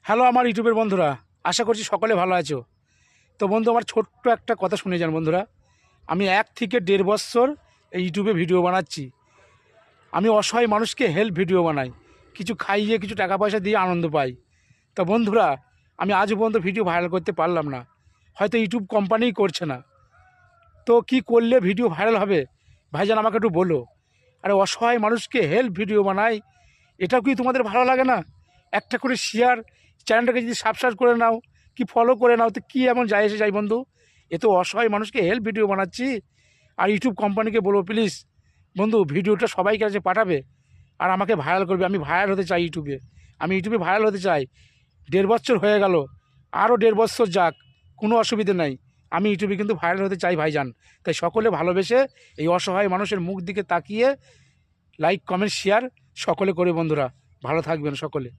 Hello আমার ইউটিউবের বন্ধুরা, আশা করছি সকলে ভালো আছো। তো বন্ধু, আমার ছোট্ট একটা কথা শুনে যান বন্ধুরা। আমি 1 থেকে 1.5 বছর এই ইউটিউবে ভিডিও বানাচ্ছি। আমি অসহায় মানুষকে হেল্প ভিডিও বানাই, কিছু খাইয়ে কিছু টাকা পয়সা দিয়ে আনন্দ পাই। তো বন্ধুরা, আমি আজ পর্যন্ত ভিডিও ভাইরাল করতে পারলাম না, হয়তো ইউটিউব কোম্পানিই করছে না। তো কি করলে ভিডিও ভাইরাল হবে ভাইজান, আমাকে একটু বলো। আরে অসহায় মানুষকে হেল্প ভিডিও বানাই, এটাও কি তোমাদের ভালো লাগে না? একটা করে শেয়ার, চ্যানেলটাকে যদি সাবস্ক্রাইব করে নাও কি ফলো করে নাও, তো কী এমন যায় এসে যাই বন্ধু? এ তো অসহায় মানুষকে হেল্প ভিডিও বানাচ্ছি। আর ইউটিউব কোম্পানিকে বলবো প্লিজ বন্ধু, ভিডিওটা সবাইকে কাছে পাঠাবে আর আমাকে ভাইরাল করবে। আমি ভাইরাল হতে চাই ইউটিউবে, আমি ইউটিউবে ভাইরাল হতে চাই। 1.5 বছর হয়ে গেল, আরও 1.5 বছর যাক, কোনো অসুবিধে নাই। আমি ইউটিউবে কিন্তু ভাইরাল হতে চাই ভাইজান। তাই সকলে ভালোবেসে এই অসহায় মানুষের মুখ দিকে তাকিয়ে লাইক কমেন্ট শেয়ার সকলে করে বন্ধুরা। ভালো থাকবেন সকলে।